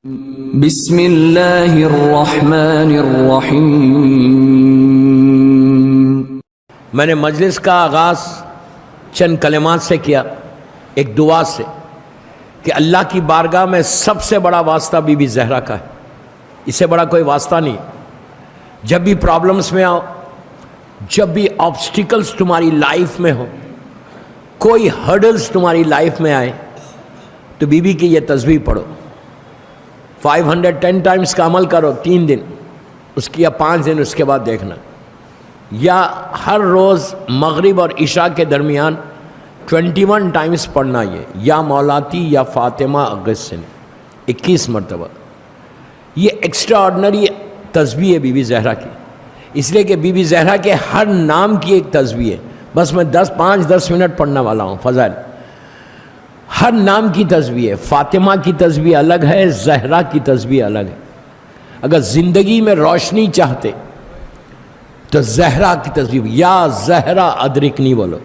بسم اللہ الرحمن الرحیم۔ میں نے مجلس کا آغاز چند کلمات سے کیا، ایک دعا سے کہ اللہ کی بارگاہ میں سب سے بڑا واسطہ بی بی زہرا کا ہے، اس سے بڑا کوئی واسطہ نہیں۔ جب بھی پرابلمز میں آؤ، جب بھی آبسٹیکلز تمہاری لائف میں ہو، کوئی ہرڈلز تمہاری لائف میں آئے تو بی بی کی یہ تسبیح پڑھو، 510 ٹائمز کا عمل کرو، 3 دن اس کی یا 5 دن، اس کے بعد دیکھنا، یا ہر روز مغرب اور عشاء کے درمیان 21 ٹائمز پڑھنا، یہ یا مولاتی یا فاطمہ اغثنی 21 مرتبہ۔ یہ ایکسٹرا آرڈنری تسبیح ہے بی بی زہرا کی، اس لیے کہ بی بی زہرا کے ہر نام کی ایک تسبیح ہے۔ بس میں 5-10 منٹ پڑھنے والا ہوں فضائل، ہر نام کی تسبیح ہے۔ فاطمہ کی تسبیح الگ ہے، زہرا کی تسبیح الگ ہے۔ اگر زندگی میں روشنی چاہتے تو زہرا کی تسبیح یا زہرا ادرکنی بولو،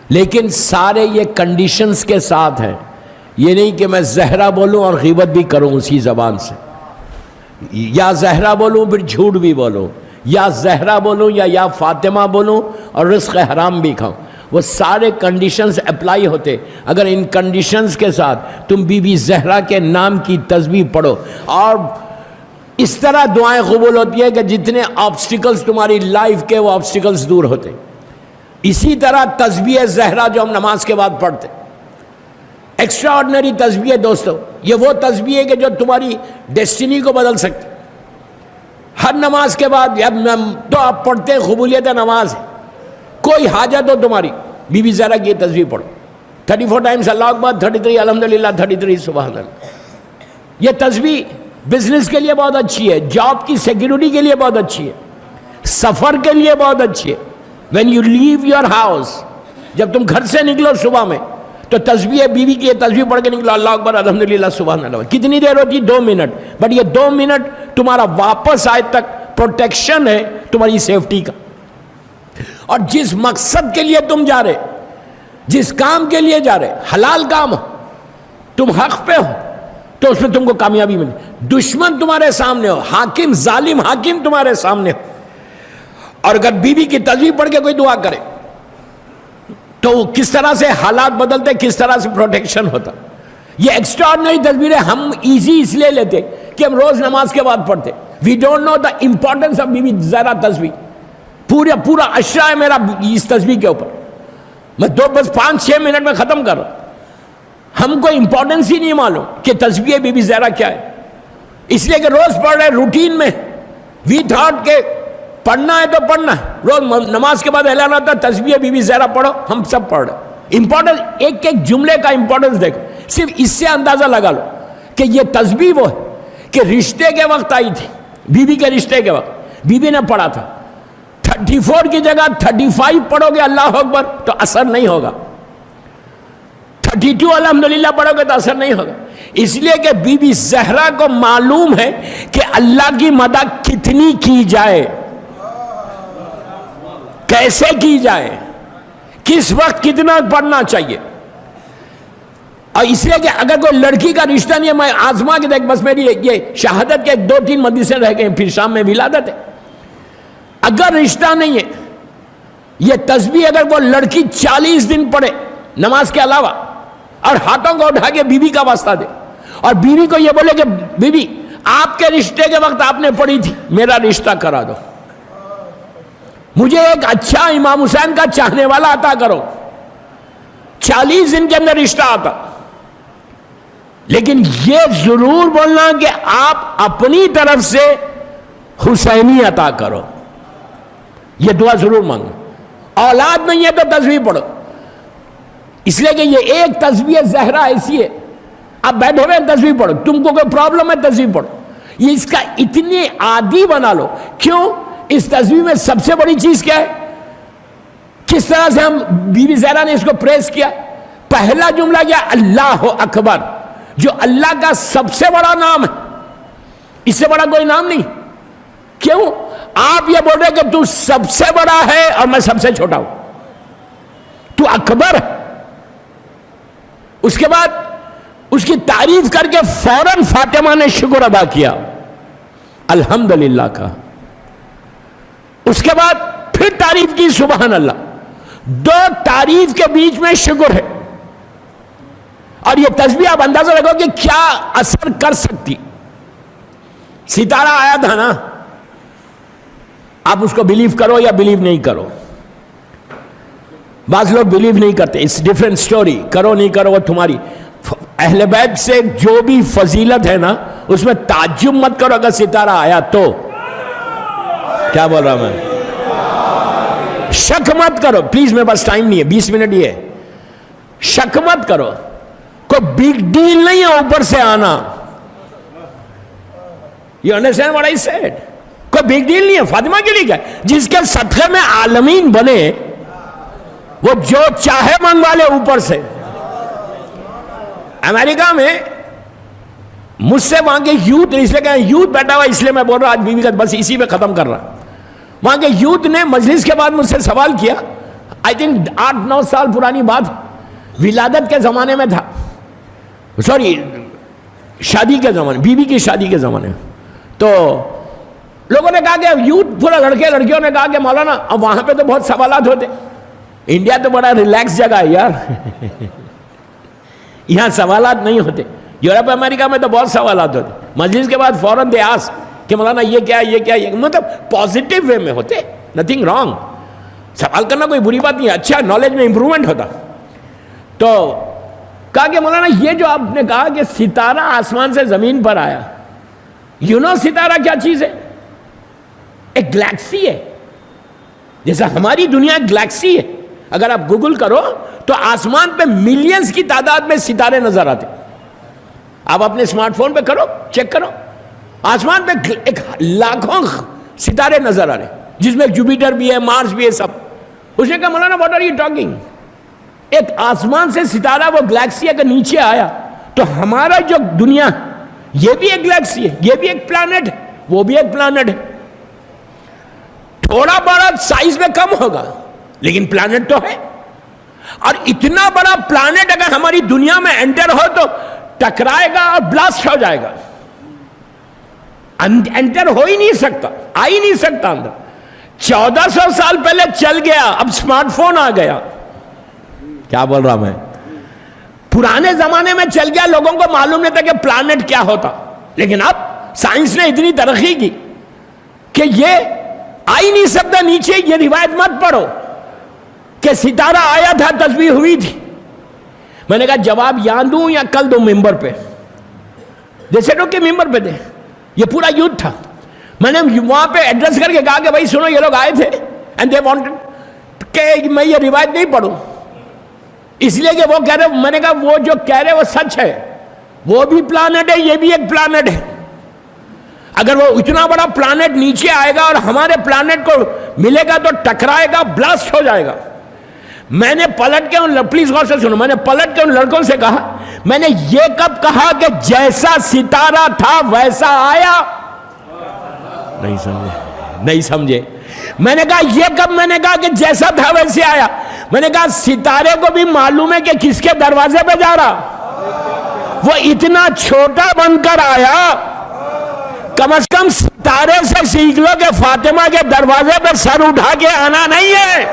لیکن سارے یہ کنڈیشنز کے ساتھ ہیں، یہ نہیں کہ میں زہرا بولوں اور غیبت بھی کروں اسی زبان سے، یا زہرا بولوں پھر جھوٹ بھی بولوں، یا زہرا بولوں یا فاطمہ بولوں اور رزق حرام بھی کھاؤں، وہ سارے کنڈیشنز اپلائی ہوتے۔ اگر ان کنڈیشنز کے ساتھ تم بی بی زہرا کے نام کی تسبیح پڑھو، اور اس طرح دعائیں قبول ہوتی ہیں کہ جتنے آبسٹیکلز تمہاری لائف کے وہ آبسٹیکلز دور ہوتے۔ اسی طرح تسبیح زہرا جو ہم نماز کے بعد پڑھتے، ایکسٹرا آرڈنری تسبیح ہے دوستو، یہ وہ تسبیح ہے کہ جو تمہاری ڈیسٹینی کو بدل سکتی۔ ہر نماز کے بعد تو آپ پڑھتے قبولیت نماز ہے، کوئی حاجت ہو تمہاری، بی بی زہرا کی تسبیح پڑھو، 34 ٹائمز اللہ اکبر، 33 الحمدللہ، 33 سبحان اللہ۔ یہ تسبیح بزنس کے لیے بہت اچھی ہے، جاب کی سیکیورٹی کے لیے بہت اچھی ہے، سفر کے لیے بہت اچھی ہے۔ when you leave your house، جب تم گھر سے نکلو صبح میں تو تسبیح بی بی کی یہ تسبیح پڑھ کے نکلو، اللہ اکبر الحمدللہ سبحان اللہ۔ کتنی دیر ہوتی؟ 2 منٹ، بٹ یہ 2 منٹ تمہارا واپس آئے تک پروٹیکشن ہے تمہاری سیفٹی کا۔ اور جس مقصد کے لیے تم جا رہے، جس کام کے لیے جا رہے، حلال کام ہو، تم حق پہ ہو تو اس میں تم کو کامیابی ملے۔ دشمن تمہارے سامنے ہو، حاکم ظالم حاکم تمہارے سامنے ہو، اور اگر بی بی کی تسبیح پڑھ کے کوئی دعا کرے تو کس طرح سے حالات بدلتے، کس طرح سے پروٹیکشن ہوتا۔ یہ ایکسٹرا آرڈنری تسبیحیں ہم ایزی اس لیے لیتے کہ ہم روز نماز کے بعد پڑھتے۔ We don't know the importance of Bibi Zahra تسبیح۔ پورا اشرا ہے میرا اس تسبیح کے اوپر، میں بس 5-6 منٹ میں ختم کر رہا ہوں۔ ہم کو امپورٹنس ہی نہیں معلوم کہ تسبیح بی بی زہرا کیا ہے، اس لیے کہ روز پڑھ رہے روٹین میں۔ وی تھاٹ کہ پڑھنا ہے تو پڑھنا ہے، روز نماز کے بعد اعلان ہوتا ہے تسبیح بی بی زہرا پڑھو، ہم سب پڑھ رہے۔ امپورٹنس، ایک ایک جملے کا امپورٹنس دیکھو، صرف اس سے اندازہ لگا لو کہ یہ تسبیح وہ ہے کہ رشتے کے وقت آئی تھی، بی بی کے رشتے کے وقت بی بی نے پڑھا تھا۔ 34 کی جگہ 35 پڑھو گے اللہ اکبر تو اثر نہیں ہوگا، 32 الحمدللہ پڑھو گے تو اثر نہیں ہوگا، اس لیے کہ بی بی زہرا کو معلوم ہے کہ اللہ کی مدح کتنی کی جائے، کیسے کی جائے، کس وقت کتنا پڑھنا چاہیے۔ اور اس لیے کہ اگر کوئی لڑکی کا رشتہ نہیں ہے، میں آزما کے دیکھ، بس میری یہ شہادت کے 2-3 مدرسے رہ گئے، پھر شام میں ولادت ہے۔ اگر رشتہ نہیں ہے، یہ تسبیح اگر وہ لڑکی 40 دن پڑھے نماز کے علاوہ، اور ہاتھوں کو اٹھا کے بیوی کا واسطہ دے، اور بیوی کو یہ بولے کہ بیوی آپ کے رشتے کے وقت آپ نے پڑھی تھی، میرا رشتہ کرا دو، مجھے ایک اچھا امام حسین کا چاہنے والا عطا کرو، 40 دن کے اندر رشتہ آتا۔ لیکن یہ ضرور بولنا کہ آپ اپنی طرف سے حسینی عطا کرو، یہ دعا ضرور مانگو۔ اولاد نہیں ہے تو تسبیح پڑھو، اس لیے کہ یہ ایک تسبیح زہرا ایسی ہے، آپ بیٹھے ہوئے تسبیح پڑھو، تم کو کوئی پرابلم ہے تسبیح پڑھو، یہ اس کا اتنی عادی بنا لو۔ کیوں؟ اس تسبیح میں سب سے بڑی چیز کیا ہے؟ کس طرح سے ہم بی بی زہرا نے اس کو پریس کیا۔ پہلا جملہ کیا؟ اللہ اکبر، جو اللہ کا سب سے بڑا نام ہے، اس سے بڑا کوئی نام نہیں۔ کیوں؟ آپ یہ بول رہے کہ تو سب سے بڑا ہے اور میں سب سے چھوٹا ہوں، تو اکبر ہے۔ اس کے بعد اس کی تعریف کر کے فوراً فاطمہ نے شکر ادا کیا، الحمدللہ کا. اس کے بعد پھر تعریف کی، سبحان اللہ. دو تعریف کے بیچ میں شکر ہے. اور یہ تسبیح آپ اندازہ لگاؤ کہ کیا اثر کر سکتی. ستارہ آیا تھا نا، آپ اس کو بلیو کرو یا بلیو نہیں کرو. بعض لوگ بلیو نہیں کرتے، اٹس ڈفرنٹ سٹوری. کرو نہیں کرو وہ تمہاری. اہل بیت سے جو بھی فضیلت ہے نا، اس میں تعجب مت کرو اگر ستارہ آیا تو. کیا بول رہا میں؟ شک مت کرو پلیز، میرے پاس ٹائم نہیں ہے، 20 منٹ ہی ہے. شک مت کرو، کوئی بگ ڈیل نہیں ہے اوپر سے آنا. You understand what I said? کوئی بگ ڈیل نہیں ہے. فاطمہ کے لیے کیا؟ جس کے صدقے میں عالمین بنے، وہ جو چاہے منگوا لے اوپر سے. امریکہ میں مجھ سے وہاں کے یوتھ، اس لیے کہ یوتھ بیٹھا ہوا، اس لیے میں بول رہا ہوں آج بیوی کا بس اسی پہ ختم کر رہا. وہاں کے یوتھ نے مجلس کے بعد مجھ سے سوال کیا، آئی تھنک 8-9 سال پرانی بات، ولادت کے زمانے میں تھا، سوری شادی کے زمانے، بیوی کی شادی کے زمانے. تو لوگوں نے کہا کہ یوتھ پورا لڑکیوں نے کہا کہ مولانا اب وہاں پہ تو بہت سوالات ہوتے. انڈیا تو بڑا ریلیکس جگہ ہے یار، یہاں سوالات نہیں ہوتے. یورپ امریکہ میں تو بہت سوالات ہوتے. مجلس کے بعد فوراً دے آس کہ مولانا یہ کیا یہ کیا، یہ مطلب پازیٹیو وے میں ہوتے، نتھنگ رانگ. سوال کرنا کوئی بری بات نہیں ہے، اچھا نالج میں امپرومنٹ ہوتا. تو کہا کہ مولانا یہ جو آپ نے کہا کہ ستارہ آسمان سے زمین پر آیا، ستارہ کیا چیز ہے؟ ایک گلیکسی ہے، جیسا ہماری دنیا گلیکسی ہے. اگر آپ گوگل کرو تو آسمان پہ ملینز کی تعداد میں ستارے نظر آتے. آپ اپنے اسمارٹ فون پہ کرو، چیک کرو، آسمان پہ ایک لاکھوں ستارے نظر آ رہے، جس میں جوپیٹر بھی ہے، مارس بھی ہے، سب. اس نے کہا مولانا واٹ آر یو ٹاکنگ؟ ایک آسمان سے ستارہ وہ گلیکسی اگر نیچے آیا تو ہمارا جو دنیا یہ بھی ایک گلیکسی ہے، یہ بھی ایک پلانٹ ہے، وہ بھی ایک پلانٹ ہے. تھوڑا بڑا سائز میں کم ہوگا لیکن پلانٹ تو ہے. اور اتنا بڑا پلانٹ اگر ہماری دنیا میں انٹر ہو تو ٹکرائے گا اور بلاسٹ ہو جائے گا. انٹر ہو ہی نہیں سکتا، آ ہی نہیں سکتا اندر. 1400 سال پہلے چل گیا، اب سمارٹ فون آ گیا. کیا بول رہا میں؟ پرانے زمانے میں چل گیا، لوگوں کو معلوم نہیں تھا کہ پلانٹ کیا ہوتا. لیکن اب سائنس نے اتنی ترقی کی کہ یہ آ ہی نہیں سکتا نیچے. یہ روایت مت پڑھو کہ ستارہ آیا تھا، تسبیح ہوئی تھی. میں نے کہا جواب یہاں دوں یا کل دوں ممبر پہ؟ جیسے کہ ممبر پہ دے. یہ پورا یوتھ تھا. میں نے وہاں پہ ایڈریس کر کے کہا کہ بھائی سنو، یہ لوگ آئے تھے اینڈ دے وانٹڈ کہ میں یہ روایت نہیں پڑھوں، اس لیے کہ وہ کہہ رہے. میں نے کہا وہ جو کہہ رہے وہ سچ ہے، وہ بھی پلانٹ ہے، یہ بھی ایک پلانٹ ہے. اگر وہ اتنا بڑا پلانٹ نیچے آئے گا اور ہمارے پلانٹ کو ملے گا تو ٹکرائے گا، بلاسٹ ہو جائے گا. میں نے پلٹ کے پلیز غور سے سنو، میں نے پلٹ کے ان لڑکوں سے کہا، میں نے یہ کب کہا کہ جیسا ستارہ تھا ویسا آیا؟ نہیں سمجھے. میں نے کہا یہ کب میں نے کہا کہ جیسا تھا ویسے آیا؟ میں نے کہا ستارے کو بھی معلوم ہے کہ کس کے دروازے پہ جا رہا. وہ اتنا چھوٹا بن کر آیا. کم از کم ستارے سے سیکھ لو کہ فاطمہ کے دروازے پہ سر اٹھا کے آنا نہیں ہے.